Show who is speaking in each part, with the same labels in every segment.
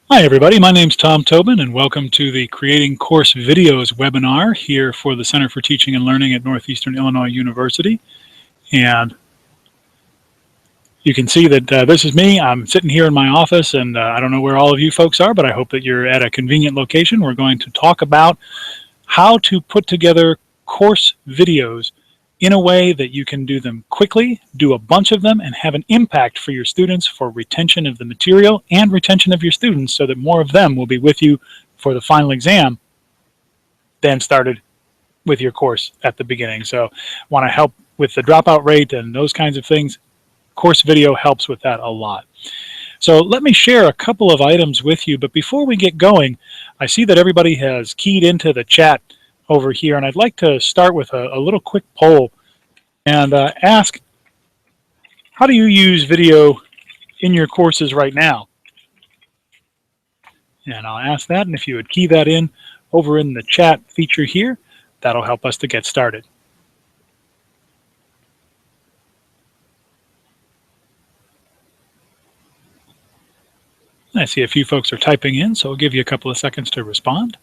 Speaker 1: Hi everybody, my name's Tom Tobin and welcome to the Creating Course Videos webinar here for the Center for Teaching and Learning at Northeastern Illinois University. And you can see that this is me. I'm sitting here in my office and I don't know where all of you folks are, but I hope that you're at a convenient location. We're going to talk about how to put together course videos in a way that you can do them quickly, do a bunch of them, and have an impact for your students for retention of the material and retention of your students so that more of them will be with you for the final exam than started with your course at the beginning. So want to help with the dropout rate and those kinds of things. Course video helps with that a lot. So let me share a couple of items with you, but before we get going, I see that everybody has keyed into the chat over here, and I'd like to start with a little quick poll and ask, how do you use video in your courses right now? And I'll ask that, and if you would key that in over in the chat feature here, that'll help us to get started. I see a few folks are typing in, so I'll give you a couple of seconds to respond.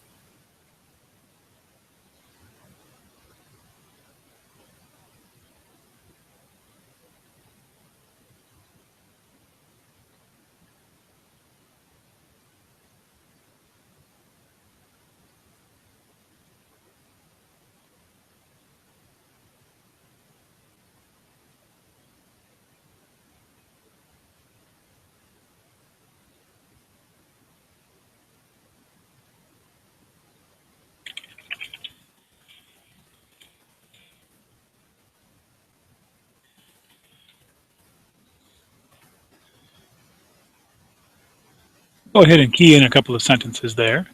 Speaker 1: Go ahead and key in a couple of sentences there.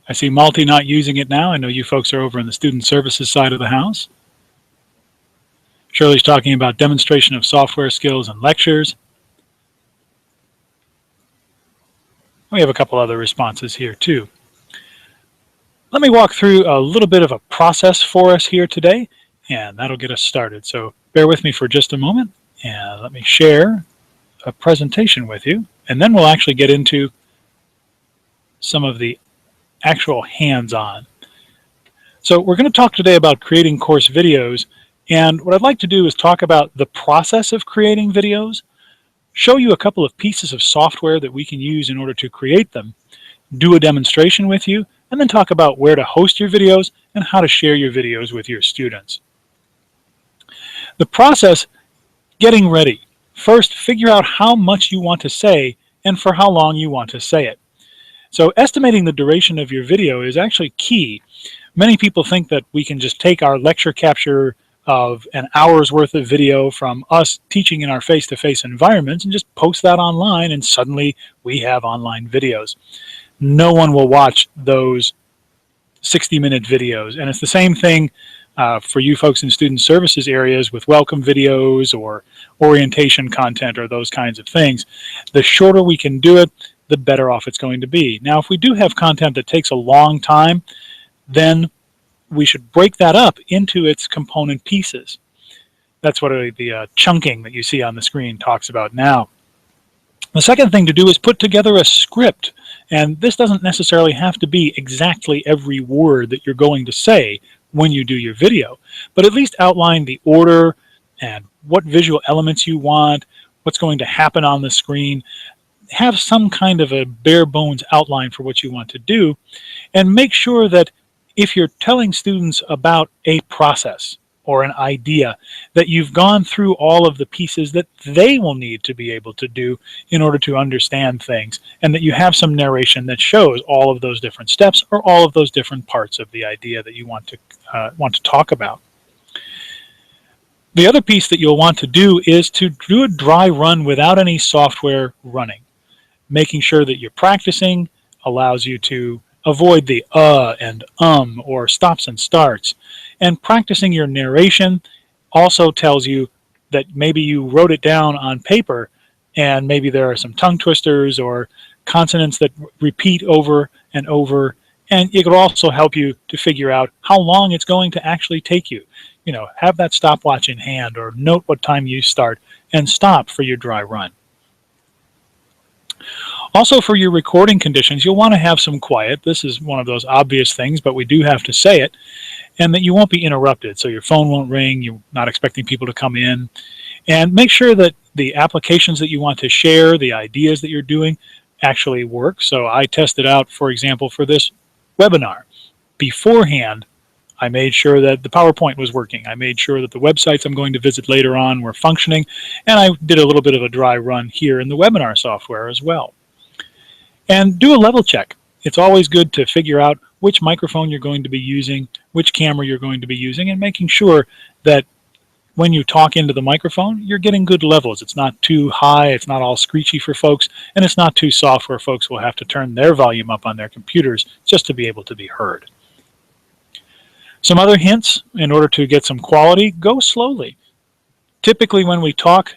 Speaker 1: I see Malti not using it now. I know you folks are over in the student services side of the house. Shirley's talking about demonstration of software skills and lectures. We have a couple other responses here too. Let me walk through a little bit of a process for us here today, and that'll get us started. So bear with me for just a moment, and let me share a presentation with you, and then we'll actually get into some of the actual hands-on. So we're going to talk today about creating course videos, and what I'd like to do is talk about the process of creating videos, show you a couple of pieces of software that we can use in order to create them, do a demonstration with you, and then talk about where to host your videos and how to share your videos with your students. The process, getting ready. First, figure out how much you want to say and for how long you want to say it. So estimating the duration of your video is actually key. Many people think that we can just take our lecture capture of an hour's worth of video from us teaching in our face-to-face environments and just post that online, and suddenly we have online videos. No one will watch those 60-minute videos. And it's the same thing for you folks in student services areas with welcome videos or orientation content or those kinds of things. The shorter we can do it, the better off it's going to be. Now, if we do have content that takes a long time, then we should break that up into its component pieces. That's what the chunking that you see on the screen talks about now. The second thing to do is put together a script. And this doesn't necessarily have to be exactly every word that you're going to say when you do your video, but at least outline the order and what visual elements you want, what's going to happen on the screen. Have some kind of a bare bones outline for what you want to do, and make sure that if you're telling students about a process or an idea, that you've gone through all of the pieces that they will need to be able to do in order to understand things, and that you have some narration that shows all of those different steps or all of those different parts of the idea that you want to talk about. The other piece that you'll want to do is to do a dry run without any software running. Making sure that you're practicing allows you to avoid the and or stops and starts. And practicing your narration also tells you that maybe you wrote it down on paper and maybe there are some tongue twisters or consonants that repeat over and over. And it could also help you to figure out how long it's going to actually take you. You know, have that stopwatch in hand or note what time you start and stop for your dry run. Also, for your recording conditions, you'll want to have some quiet. This is one of those obvious things, but we do have to say it, and that you won't be interrupted. So your phone won't ring, you're not expecting people to come in. And make sure that the applications that you want to share, the ideas that you're doing, actually work. So I tested out, for example, for this webinar. Beforehand, I made sure that the PowerPoint was working. I made sure that the websites I'm going to visit later on were functioning, and I did a little bit of a dry run here in the webinar software as well. And do a level check. It's always good to figure out which microphone you're going to be using, which camera you're going to be using, and making sure that when you talk into the microphone, you're getting good levels. It's not too high, it's not all screechy for folks, and it's not too soft where folks will have to turn their volume up on their computers just to be able to be heard. Some other hints in order to get some quality: go slowly. Typically when we talk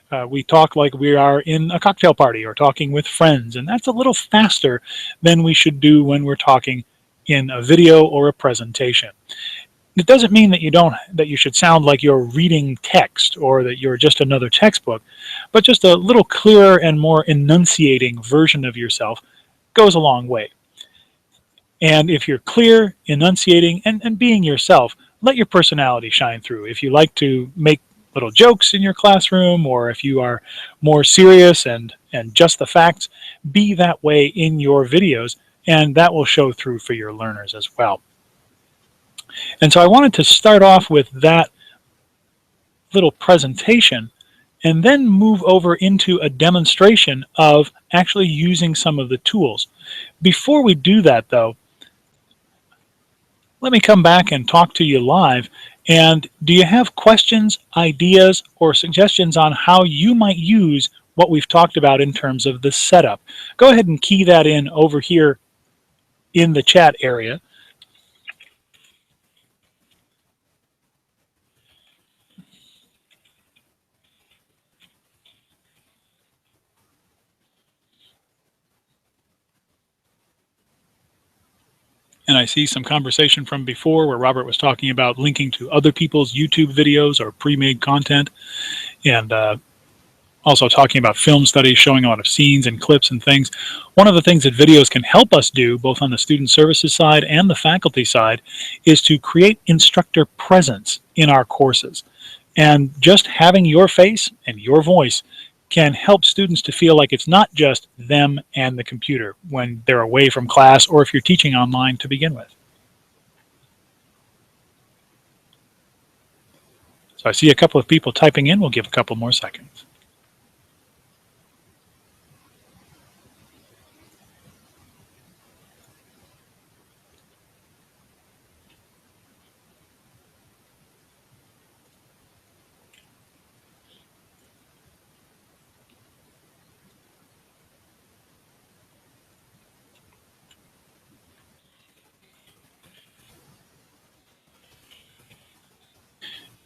Speaker 1: like we are in a cocktail party or talking with friends, and that's a little faster than we should do when we're talking in a video or a presentation. It doesn't mean that you should sound like you're reading text or that you're just another textbook, but just a little clearer and more enunciating version of yourself goes a long way. And if you're clear, enunciating, and being yourself, let your personality shine through. If you like to make little jokes in your classroom, or if you are more serious and just the facts, be that way in your videos, and that will show through for your learners as well. And so I wanted to start off with that little presentation and then move over into a demonstration of actually using some of the tools. Before we do that though, let me come back and talk to you live. And do you have questions, ideas, or suggestions on how you might use what we've talked about in terms of the setup? Go ahead and key that in over here in the chat area. And I see some conversation from before where Robert was talking about linking to other people's YouTube videos or pre-made content, and also talking about film studies, showing a lot of scenes and clips and things. One of the things that videos can help us do, both on the student services side and the faculty side, is to create instructor presence in our courses. And just having your face and your voice can help students to feel like it's not just them and the computer when they're away from class or if you're teaching online to begin with. So I see a couple of people typing in. We'll give a couple more seconds.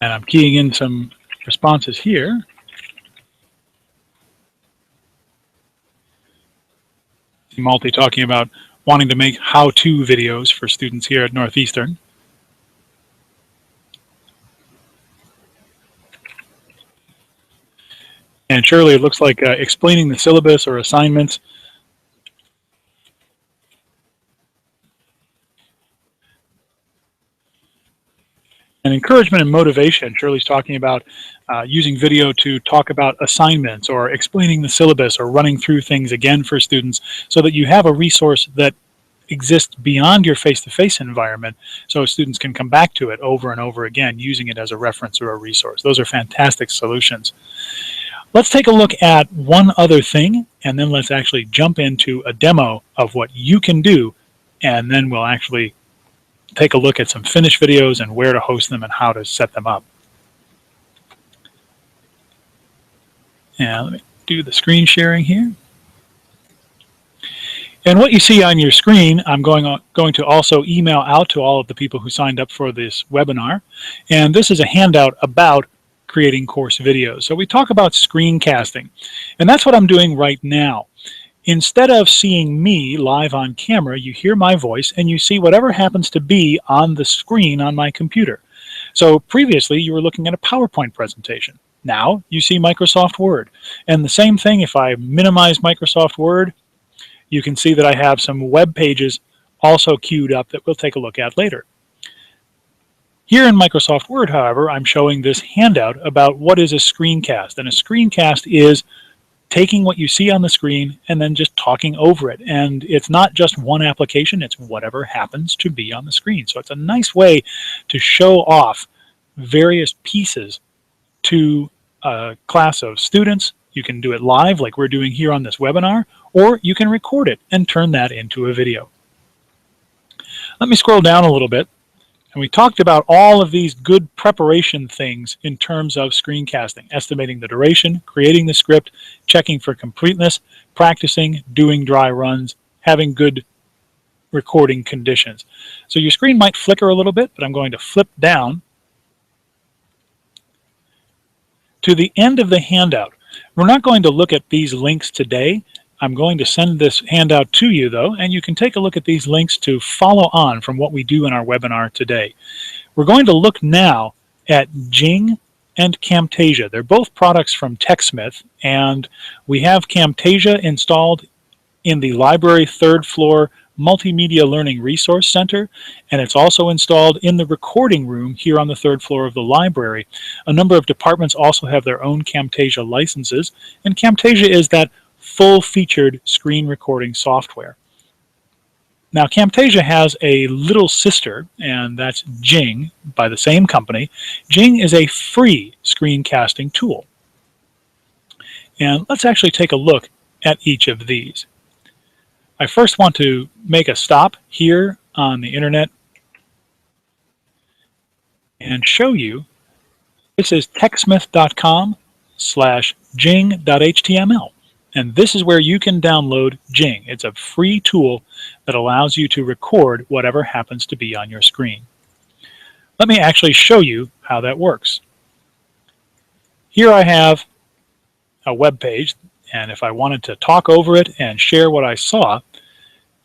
Speaker 1: And I'm keying in some responses here. Malty talking about wanting to make how-to videos for students here at Northeastern. And Shirley, it looks like explaining the syllabus or assignments. And encouragement and motivation. Shirley's talking about using video to talk about assignments or explaining the syllabus or running through things again for students so that you have a resource that exists beyond your face-to-face environment so students can come back to it over and over again using it as a reference or a resource. Those are fantastic solutions. Let's take a look at one other thing, and then let's actually jump into a demo of what you can do, and then we'll actually take a look at some finished videos and where to host them and how to set them up. And let me do the screen sharing here. And what you see on your screen, I'm going to also email out to all of the people who signed up for this webinar. And this is a handout about creating course videos. So we talk about screencasting, and that's what I'm doing right now. Instead of seeing me live on camera, you hear my voice and you see whatever happens to be on the screen on my computer. So previously you were looking at a PowerPoint presentation. Now you see Microsoft Word. And the same thing, if I minimize Microsoft Word you can see that I have some web pages also queued up that we'll take a look at later. Here in Microsoft Word, however, I'm showing this handout about what is a screencast. And a screencast is taking what you see on the screen and then just talking over it. And it's not just one application, it's whatever happens to be on the screen. So it's a nice way to show off various pieces to a class of students. You can do it live like we're doing here on this webinar, or you can record it and turn that into a video. Let me scroll down a little bit. And we talked about all of these good preparation things in terms of screencasting: estimating the duration, creating the script, checking for completeness, practicing, doing dry runs, having good recording conditions. So your screen might flicker a little bit, but I'm going to flip down to the end of the handout. We're not going to look at these links today. I'm going to send this handout to you though, and you can take a look at these links to follow on from what we do in our webinar today. We're going to look now at Jing and Camtasia. They're both products from TechSmith, and we have Camtasia installed in the library third floor Multimedia Learning Resource Center, and it's also installed in the recording room here on the third floor of the library. A number of departments also have their own Camtasia licenses, and Camtasia is that full-featured screen recording software. Now, Camtasia has a little sister, and that's Jing, by the same company. Jing is a free screencasting tool. And let's actually take a look at each of these. I first want to make a stop here on the internet and show you. This is techsmith.com/jing.html. And this is where you can download Jing. It's a free tool that allows you to record whatever happens to be on your screen. Let me actually show you how that works. Here I have a web page, and if I wanted to talk over it and share what I saw,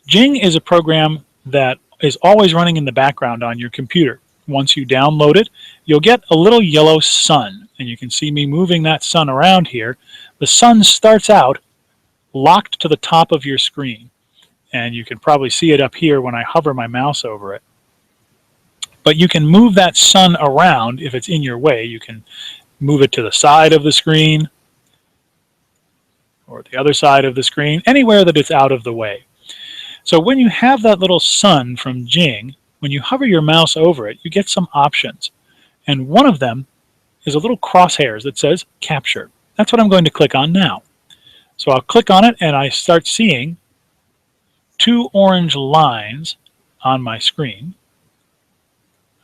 Speaker 1: Jing is a program that is always running in the background on your computer. Once you download it, you'll get a little yellow sun, and you can see me moving that sun around here. The sun starts out locked to the top of your screen, and you can probably see it up here when I hover my mouse over it. But you can move that sun around if it's in your way. You can move it to the side of the screen or the other side of the screen, anywhere that it's out of the way. So when you have that little sun from Jing, when you hover your mouse over it, you get some options. And one of them is a little crosshairs that says Capture. That's what I'm going to click on now. So I'll click on it, and I start seeing two orange lines on my screen.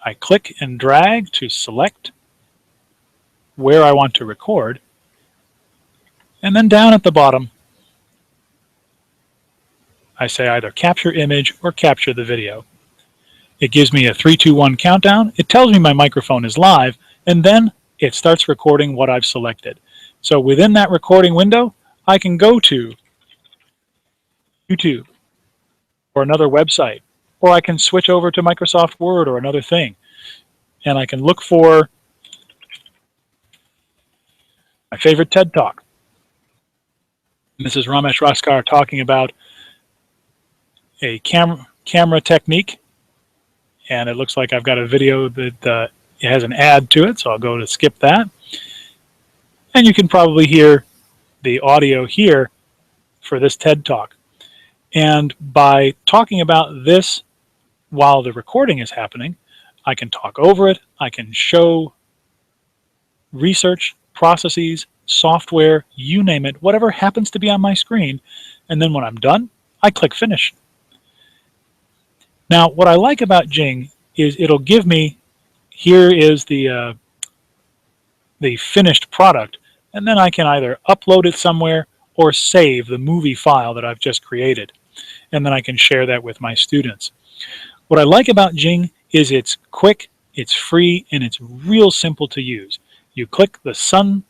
Speaker 1: I click and drag to select where I want to record. And then down at the bottom, I say either capture image or capture the video. It gives me a 3, 2, 1 countdown. It tells me my microphone is live, and then it starts recording what I've selected. So within that recording window, I can go to YouTube or another website, or I can switch over to Microsoft Word or another thing, and I can look for my favorite TED Talk. This is Ramesh Raskar talking about a camera technique, and it looks like I've got a video that it has an ad to it, so I'll go to skip that. And you can probably hear the audio here for this TED Talk. And by talking about this while the recording is happening, I can talk over it, I can show research, processes, software, you name it, whatever happens to be on my screen, and then when I'm done, I click Finish. Now, what I like about Jing is it'll give me, here is the finished product, and then I can either upload it somewhere or save the movie file that I've just created, and then I can share that with my students. What I like about Jing is it's quick, it's free, and it's real simple to use. You click the sun,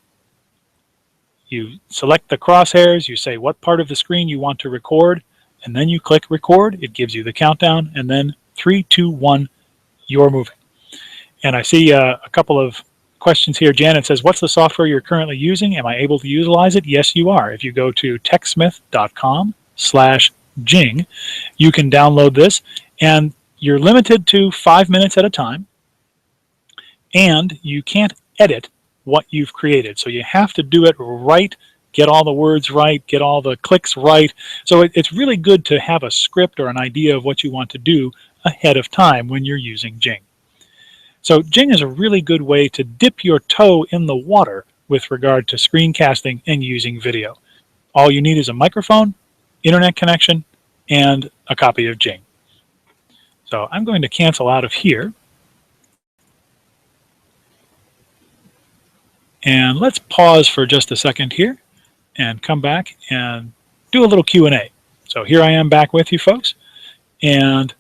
Speaker 1: you select the crosshairs, you say what part of the screen you want to record, and then you click record. It gives you the countdown, and then 3, 2, 1, you're moving. And I see a couple of questions here. Janet says, what's the software you're currently using? Am I able to utilize it? Yes, you are. If you go to techsmith.com/Jing, Jing, you can download this, and you're limited to 5 minutes at a time, and you can't edit what you've created. So you have to do it right, get all the words right, get all the clicks right. So it's really good to have a script or an idea of what you want to do ahead of time when you're using Jing. So Jing is a really good way to dip your toe in the water with regard to screencasting and using video. All you need is a microphone, internet connection, and a copy of Jing. So I'm going to cancel out of here. And let's pause for just a second here and come back and do a little Q&A. So here I am back with you folks. And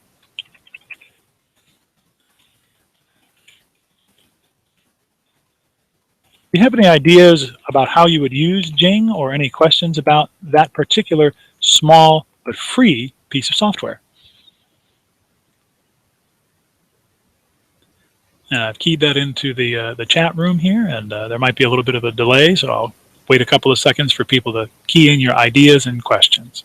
Speaker 1: if you have any ideas about how you would use Jing or any questions about that particular small but free piece of software. And I've keyed that into the chat room here, and there might be a little bit of a delay, so I'll wait a couple of seconds for people to key in your ideas and questions.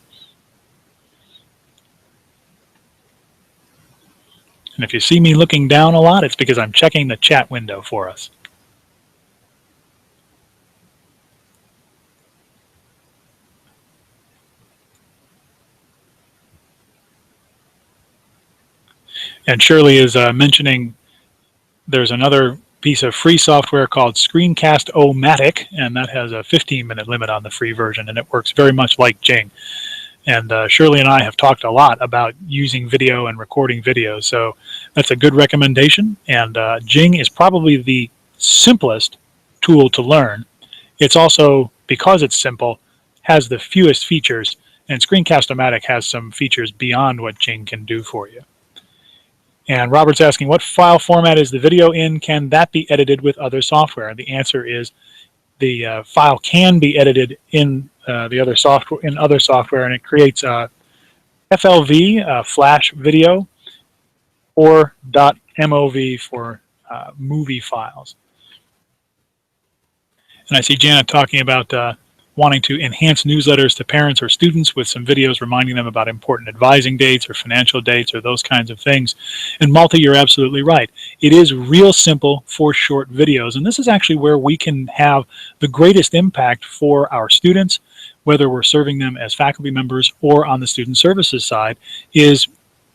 Speaker 1: And if you see me looking down a lot, it's because I'm checking the chat window for us. And Shirley is mentioning there's another piece of free software called Screencast-O-Matic, and that has a 15-minute limit on the free version, and it works very much like Jing. And Shirley and I have talked a lot about using video and recording videos, so that's a good recommendation. And Jing is probably the simplest tool to learn. It's also, because it's simple, has the fewest features, and Screencast-O-Matic has some features beyond what Jing can do for you. And Robert's asking, what file format is the video in? Can that be edited with other software? And the answer is the file can be edited in other software, and it creates FLV, flash video, or .mov for movie files. And I see Janet talking about wanting to enhance newsletters to parents or students with some videos reminding them about important advising dates or financial dates or those kinds of things. And Malta, you're absolutely right. It is real simple for short videos, and this is actually where we can have the greatest impact for our students, whether we're serving them as faculty members or on the student services side, is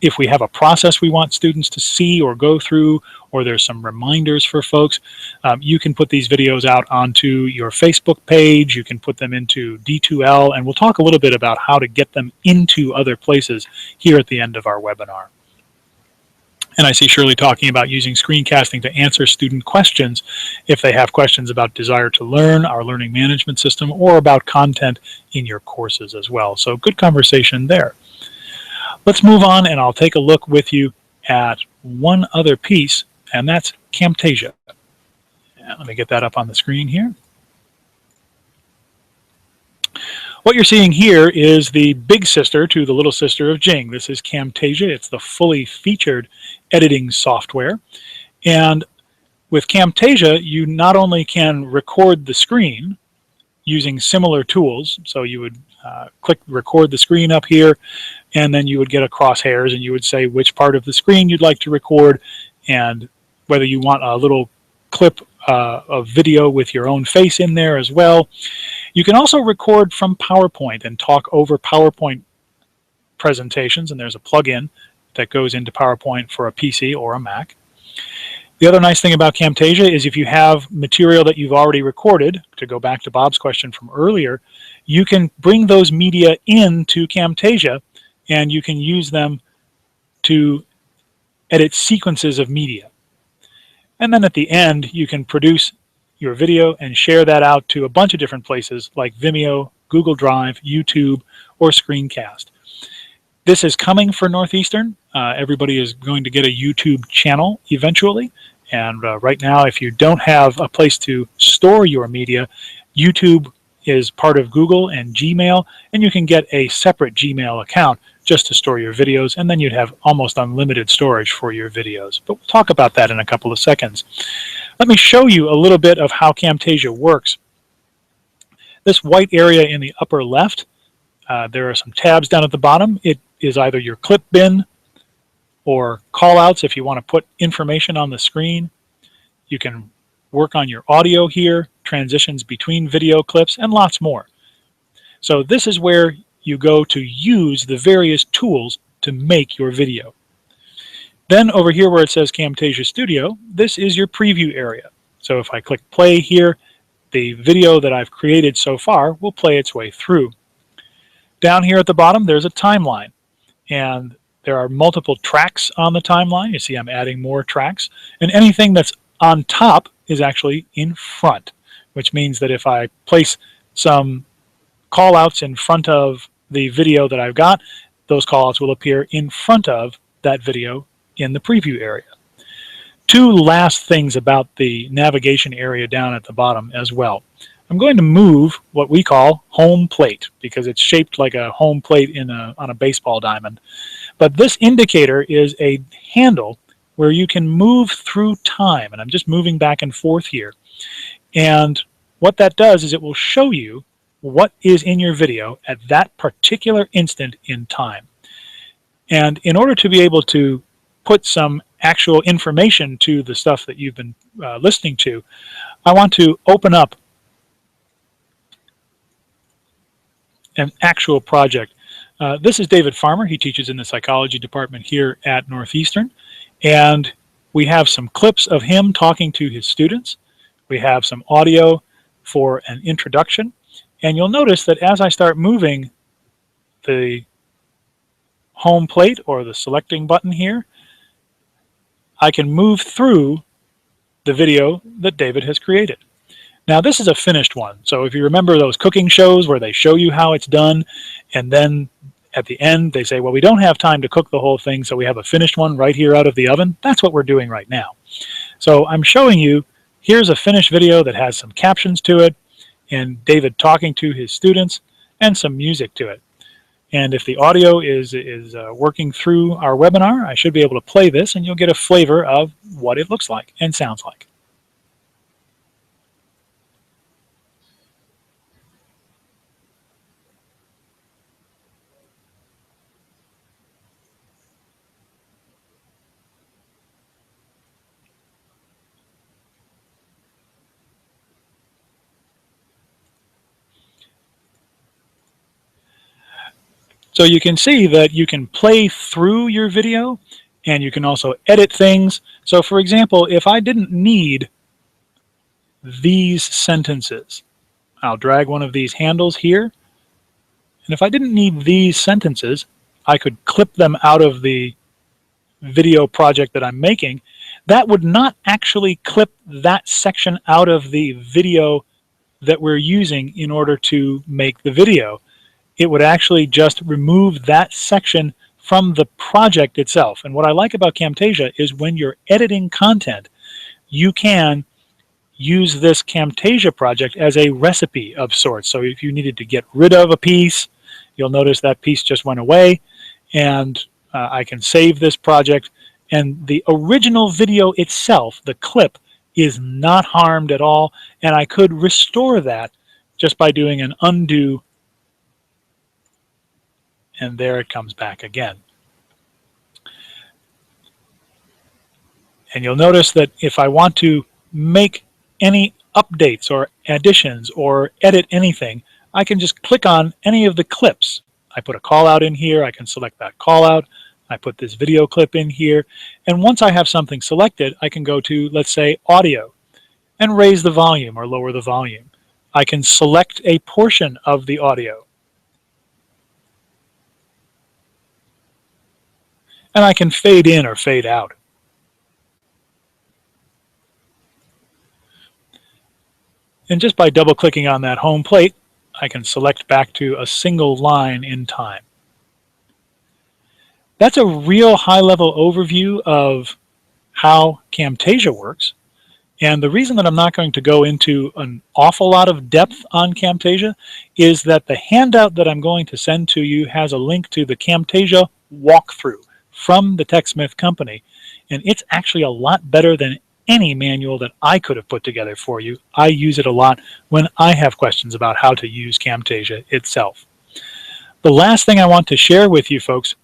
Speaker 1: if we have a process we want students to see or go through, or there's some reminders for folks, you can put these videos out onto your Facebook page, you can put them into D2L, and we'll talk a little bit about how to get them into other places here at the end of our webinar. And I see Shirley talking about using screencasting to answer student questions if they have questions about Desire to Learn, our learning management system, or about content in your courses as well. So good conversation there. Let's move on, and I'll take a look with you at one other piece, and that's Camtasia. And let me get that up on the screen here. What you're seeing here is the big sister to the little sister of Jing. This is Camtasia. It's the fully featured editing software. And with Camtasia, you not only can record the screen using similar tools, so you would click record the screen up here, and then you would get a crosshairs and you would say which part of the screen you'd like to record and whether you want a little clip of video with your own face in there as well. You can also record from PowerPoint and talk over PowerPoint presentations, and there's a plugin that goes into PowerPoint for a PC or a Mac. The other nice thing about Camtasia is if you have material that you've already recorded, to go back to Bob's question from earlier, you can bring those media into Camtasia and you can use them to edit sequences of media. And then at the end, you can produce your video and share that out to a bunch of different places like Vimeo, Google Drive, YouTube, or Screencast. This is coming for Northeastern. Everybody is going to get a YouTube channel eventually. And right now, if you don't have a place to store your media, YouTube is part of Google and Gmail, and you can get a separate Gmail account just to store your videos, and then you'd have almost unlimited storage for your videos. But we'll talk about that in a couple of seconds. Let me show you a little bit of how Camtasia works. This white area in the upper left There are some tabs down at the bottom. It is either your clip bin or callouts if you want to put information on the screen. You can work on your audio here, transitions between video clips, and lots more. So this is where you go to use the various tools to make your video. Then over here where it says Camtasia Studio, this is your preview area. So if I click play here, the video that I've created so far will play its way through. Down here at the bottom, there's a timeline, and there are multiple tracks on the timeline. You see I'm adding more tracks, and anything that's on top is actually in front, which means that if I place some callouts in front of the video that I've got, those callouts will appear in front of that video in the preview area. Two last things about the navigation area down at the bottom as well. I'm going to move what we call home plate because it's shaped like a home plate on a baseball diamond. But this indicator is a handle where you can move through time, and I'm just moving back and forth here. And what that does is it will show you what is in your video at that particular instant in time. And in order to be able to put some actual information to the stuff that you've been listening to, I want to open up an actual project. This is David Farmer. He teaches in the psychology department here at Northeastern. And we have some clips of him talking to his students. We have some audio for an introduction. And you'll notice that as I start moving the home plate or the selecting button here, I can move through the video that David has created. Now this is a finished one. So if you remember those cooking shows where they show you how it's done, and then at the end they say, well, we don't have time to cook the whole thing, so we have a finished one right here out of the oven. That's what we're doing right now. So I'm showing you, here's a finished video that has some captions to it, and David talking to his students, and some music to it. And if the audio is working through our webinar, I should be able to play this, and you'll get a flavor of what it looks like and sounds like. So you can see that you can play through your video, and you can also edit things. So for example, if I didn't need these sentences, I'll drag one of these handles here. And if I didn't need these sentences, I could clip them out of the video project that I'm making. That would not actually clip that section out of the video that we're using in order to make the video. It would actually just remove that section from the project itself. And what I like about Camtasia is when you're editing content, you can use this Camtasia project as a recipe of sorts. So if you needed to get rid of a piece, you'll notice that piece just went away, and I can save this project, and the original video itself, the clip, is not harmed at all, and I could restore that just by doing an undo, and there it comes back again. And you'll notice that if I want to make any updates or additions or edit anything, I can just click on any of the clips. I put a call out in here, I can select that call out, I put this video clip in here, and once I have something selected, I can go to, let's say, audio, and raise the volume or lower the volume. I can select a portion of the audio, and I can fade in or fade out. And just by double clicking on that home plate, I can select back to a single line in time. That's a real high-level overview of how Camtasia works. And the reason that I'm not going to go into an awful lot of depth on Camtasia is that the handout that I'm going to send to you has a link to the Camtasia walkthrough from the TechSmith company. And it's actually a lot better than any manual that I could have put together for you. I use it a lot when I have questions about how to use Camtasia itself. The last thing I want to share with you folks,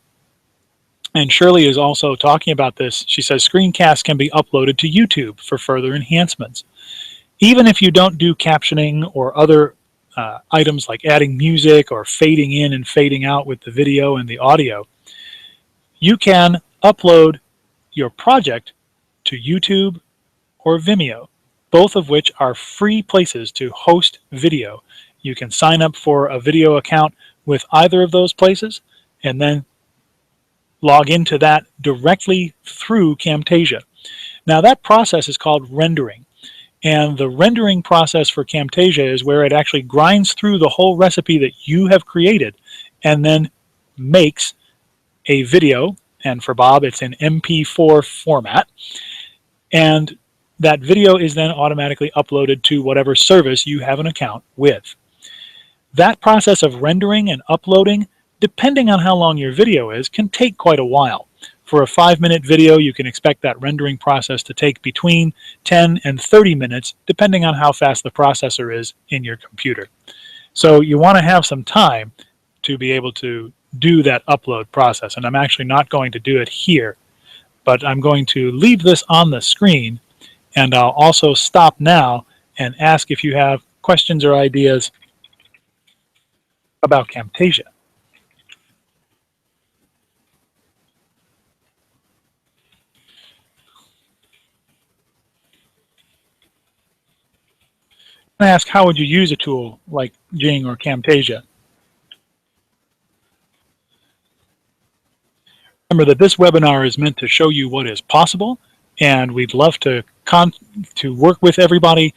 Speaker 1: and Shirley is also talking about this, she says screencasts can be uploaded to YouTube for further enhancements. Even if you don't do captioning or other items like adding music or fading in and fading out with the video and the audio, you can upload your project to YouTube or Vimeo, both of which are free places to host video. You can sign up for a video account with either of those places and then log into that directly through Camtasia. Now that process is called rendering. And the rendering process for Camtasia is where it actually grinds through the whole recipe that you have created and then makes a video. And for Bob, it's in MP4 format. And that video is then automatically uploaded to whatever service you have an account with. That process of rendering and uploading, depending on how long your video is, can take quite a while. For a 5-minute video, you can expect that rendering process to take between 10 and 30 minutes, depending on how fast the processor is in your computer. So you want to have some time to be able to do that upload process. And I'm actually not going to do it here, but I'm going to leave this on the screen, and I'll also stop now and ask if you have questions or ideas about Camtasia. I ask, how would you use a tool like Jing or Camtasia? Remember that this webinar is meant to show you what is possible, and we'd love to work with everybody.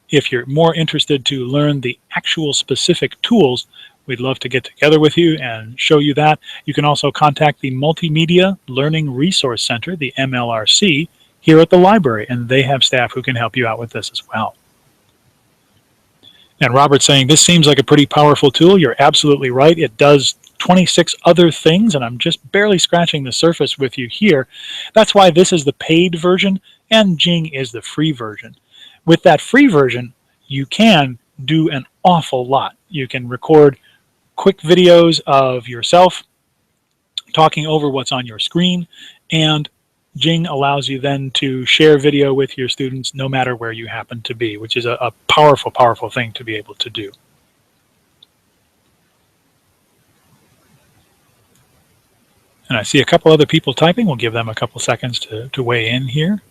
Speaker 1: If you're more interested to learn the actual specific tools, we'd love to get together with you and show you that. You can also contact the Multimedia Learning Resource Center, the MLRC, here at the library, and they have staff who can help you out with this as well. And Robert's saying, this seems like a pretty powerful tool. You're absolutely right. It does 26 other things, and I'm just barely scratching the surface with you here. That's why this is the paid version, and Jing is the free version. With that free version, you can do an awful lot. You can record quick videos of yourself talking over what's on your screen, and Jing allows you then to share video with your students no matter where you happen to be, which is a powerful, powerful thing to be able to do. And I see a couple other people typing. We'll give them a couple seconds to weigh in here.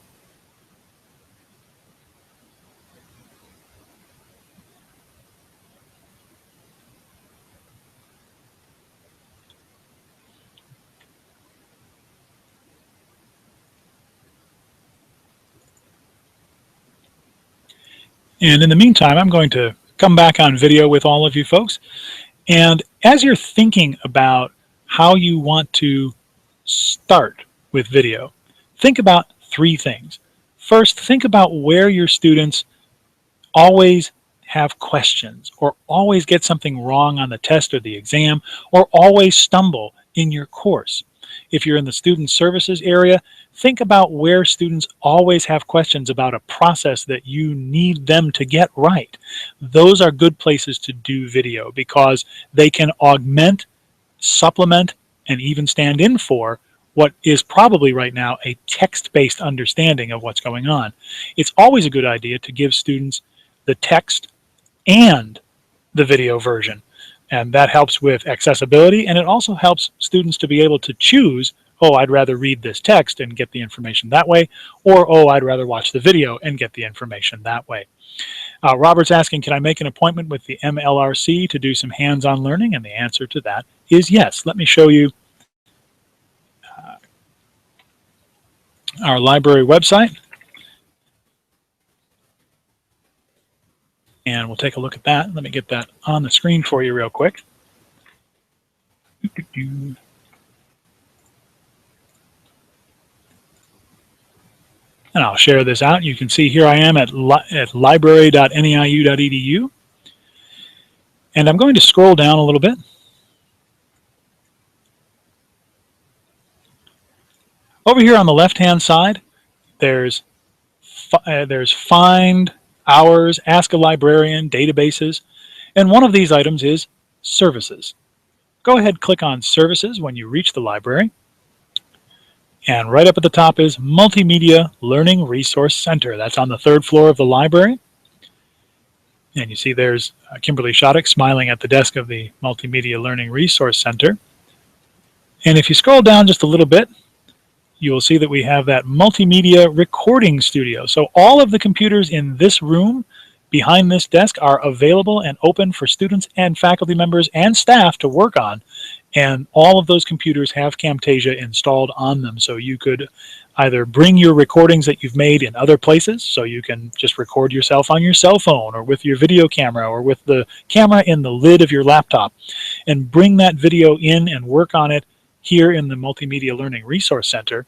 Speaker 1: And in the meantime, I'm going to come back on video with all of you folks. And as you're thinking about how you want to start with video, think about 3 things. First, think about where your students always have questions or always get something wrong on the test or the exam or always stumble in your course. If you're in the student services area, think about where students always have questions about a process that you need them to get right. Those are good places to do video because they can augment, supplement, and even stand in for what is probably right now a text-based understanding of what's going on. It's always a good idea to give students the text and the video version. And that helps with accessibility, and it also helps students to be able to choose, oh, I'd rather read this text and get the information that way, or, oh, I'd rather watch the video and get the information that way. Robert's asking, can I make an appointment with the MLRC to do some hands-on learning? And the answer to that is yes. Let me show you our library website. And we'll take a look at that. Let me get that on the screen for you real quick. And I'll share this out. You can see here I am at library.neiu.edu. And I'm going to scroll down a little bit. Over here on the left-hand side, there's Find, Hours, Ask a Librarian, Databases, and one of these items is Services. go ahead and click on Services when you reach the library. And right up at the top is Multimedia Learning Resource Center. That's on the 3rd floor of the library. And you see there's Kimberly Shoddock smiling at the desk of the Multimedia Learning Resource Center. And if you scroll down just a little bit, you will see that we have that multimedia recording studio. So all of the computers in this room behind this desk are available and open for students and faculty members and staff to work on. And all of those computers have Camtasia installed on them. So you could either bring your recordings that you've made in other places, so you can just record yourself on your cell phone or with your video camera or with the camera in the lid of your laptop, and bring that video in and work on it here in the Multimedia Learning Resource Center.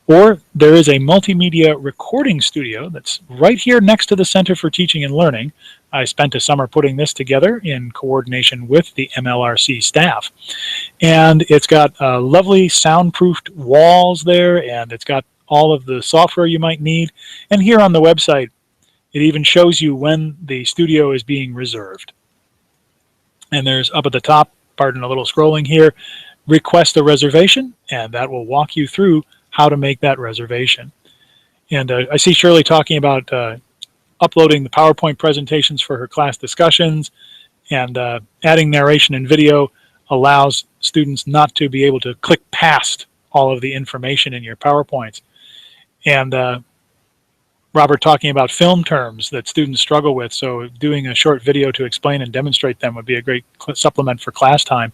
Speaker 1: Or there is a multimedia recording studio that's right here next to the Center for Teaching and Learning. I spent a summer putting this together in coordination with the MLRC staff. And it's got lovely soundproofed walls there, and it's got all of the software you might need. And here on the website, it even shows you when the studio is being reserved. And there's up at the top, pardon a little scrolling here, request a reservation, and that will walk you through how to make that reservation. And I see Shirley talking about uploading the PowerPoint presentations for her class discussions, and adding narration and video allows students not to be able to click past all of the information in your PowerPoints. And Robert talking about film terms that students struggle with, so doing a short video to explain and demonstrate them would be a great supplement for class time.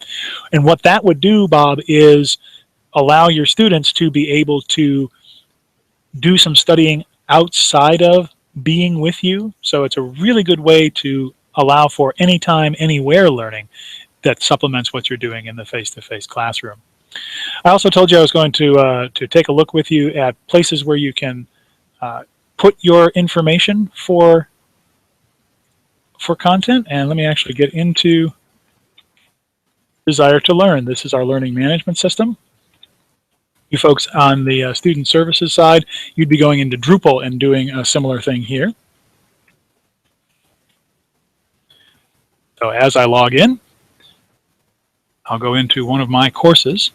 Speaker 1: And what that would do, Bob, is allow your students to be able to do some studying outside of being with you. So it's a really good way to allow for anytime, anywhere learning that supplements what you're doing in the face-to-face classroom. I also told you I was going to take a look with you at places where you can put your information for content. And let me actually get into Desire to Learn. This is our learning management system. You folks on the student services side, you'd be going into Drupal and doing a similar thing here. So as I log in, I'll go into one of my courses.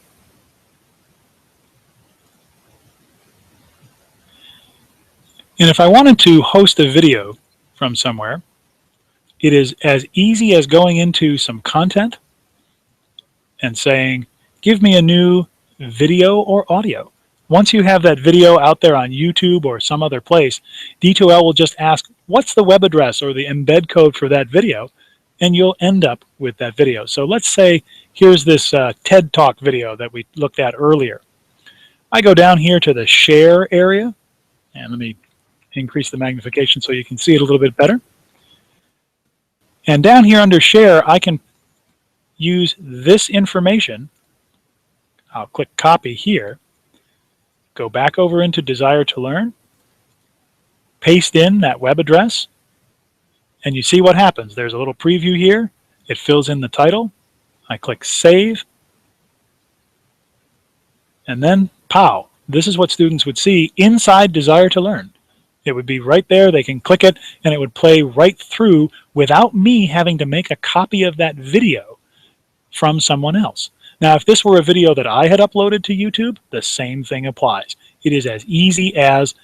Speaker 1: And if I wanted to host a video from somewhere, it is as easy as going into some content and saying, give me a new video or audio. Once you have that video out there on YouTube or some other place, D2L will just ask, what's the web address or the embed code for that video? And you'll end up with that video. So let's say here's this TED Talk video that we looked at earlier. I go down here to the share area, and let me increase the magnification so you can see it a little bit better. And down here under share, I can use this information. I'll click copy here, go back over into Desire to Learn, paste in that web address, and you see what happens. There's a little preview here. It fills in the title. I click Save, and then pow. This is what students would see inside Desire to Learn. It would be right there. They can click it, and it would play right through without me having to make a copy of that video from someone else. Now, if this were a video that I had uploaded to YouTube, the same thing applies. It is as easy as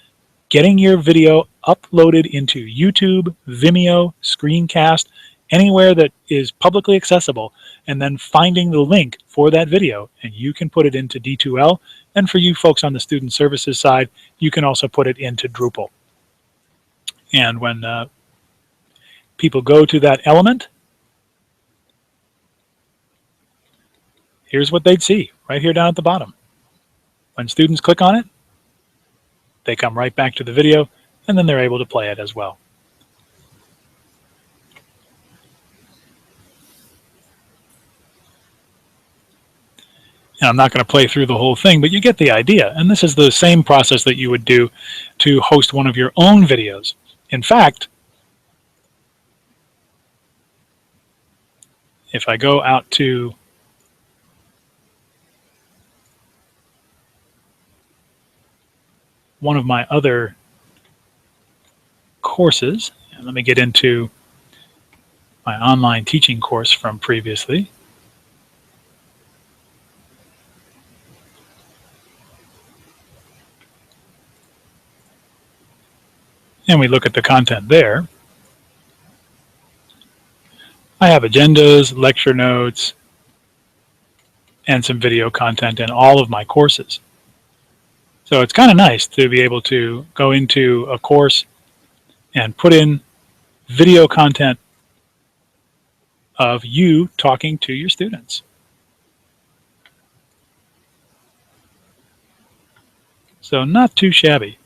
Speaker 1: getting your video uploaded into YouTube, Vimeo, Screencast, anywhere that is publicly accessible, and then finding the link for that video, and you can put it into D2L. And for you folks on the student services side, you can also put it into Drupal. And when people go to that element, here's what they'd see right here down at the bottom. When students click on it, they come right back to the video, and then they're able to play it as well. And I'm not going to play through the whole thing, but you get the idea. And this is the same process that you would do to host one of your own videos. In fact, if I go out to one of my other courses, and let me get into my online teaching course from previously. and we look at the content there, I have agendas, lecture notes, and some video content in all of my courses. So it's kind of nice to be able to go into a course and put in video content of you talking to your students. So not too shabby.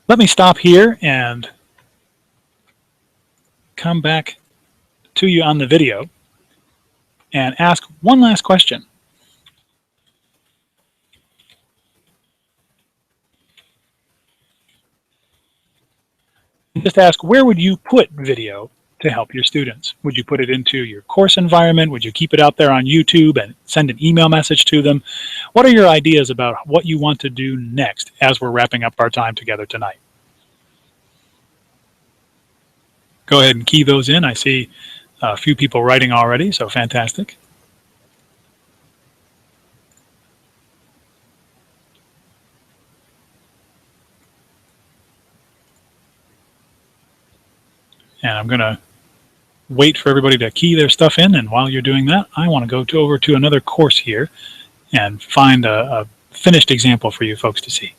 Speaker 1: Let me stop here and come back to you on the video and ask one last question. Just ask, where would you put video to help your students? Would you put it into your course environment? Would you keep it out there on YouTube and send an email message to them? What are your ideas about what you want to do next as we're wrapping up our time together tonight? Go ahead and key those in. I see a few people writing already, so fantastic. And I'm going to wait for everybody to key their stuff in, and while you're doing that, I want to go over to another course here and find a finished example for you folks to see.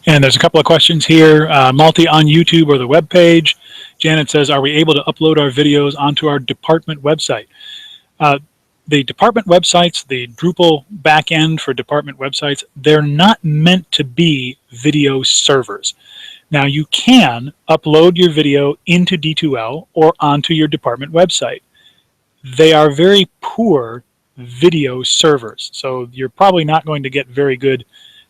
Speaker 1: And there's a couple of questions here. Multi on YouTube or the web page. Janet says, are we able to upload our videos onto our department website? The department websites, the Drupal backend for department websites, they're not meant to be video servers. Now you can upload your video into D2L or onto your department website. They are very poor video servers, so you're probably not going to get very good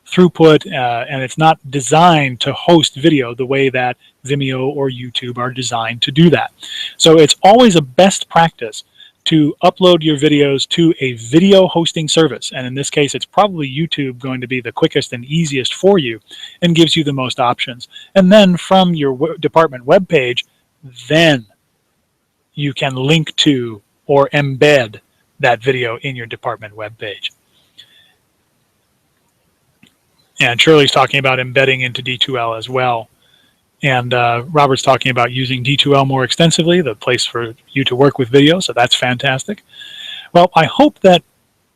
Speaker 1: throughput, and it's not designed to host video the way that Vimeo or YouTube are designed to do that. So it's always a best practice to upload your videos to a video hosting service, and in this case it's probably YouTube going to be the quickest and easiest for you and gives you the most options. And then from your department web page, then you can link to or embed that video in your department web page. And Shirley's talking about embedding into D2L as well. And Robert's talking about using D2L more extensively, the place for you to work with video, so that's fantastic. Well, I hope that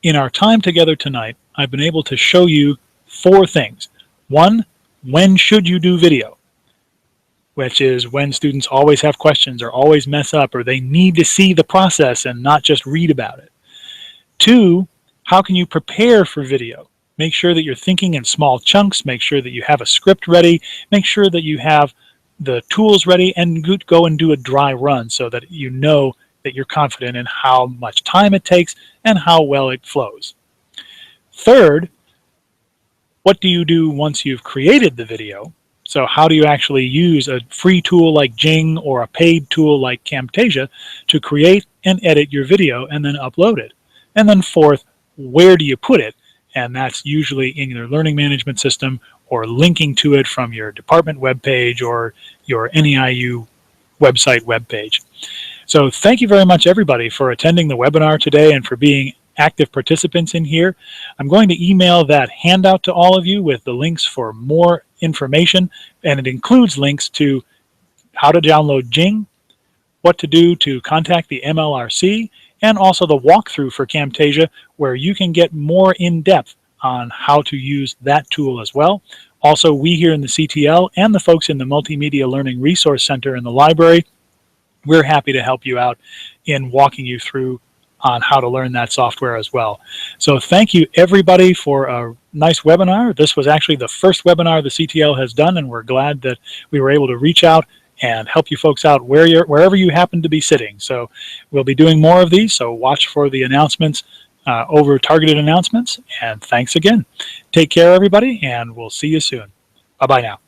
Speaker 1: in our time together tonight, I've been able to show you 4 things. 1, when should you do video? Which is when students always have questions or always mess up or they need to see the process and not just read about it. 2, how can you prepare for video? Make sure that you're thinking in small chunks, make sure that you have a script ready, make sure that you have the tools ready, and go and do a dry run so that you know that you're confident in how much time it takes and how well it flows. 3rd, what do you do once you've created the video? So how do you actually use a free tool like Jing or a paid tool like Camtasia to create and edit your video and then upload it? And then 4th, where do you put it? And that's usually in your learning management system or linking to it from your department webpage or your NEIU website webpage. So thank you very much, everybody, for attending the webinar today and for being active participants in here. I'm going to email that handout to all of you with the links for more information, and it includes links to how to download Jing, what to do to contact the MLRC, and also the walkthrough for Camtasia, where you can get more in-depth on how to use that tool as well. Also, we here in the CTL and the folks in the Multimedia Learning Resource Center in the library, we're happy to help you out in walking you through on how to learn that software as well. So thank you everybody for a nice webinar. This was actually the first webinar the CTL has done, and we're glad that we were able to reach out and help you folks out wherever you happen to be sitting. So we'll be doing more of these, so watch for the announcements over targeted announcements. And thanks again. Take care, everybody, and we'll see you soon. Bye-bye now.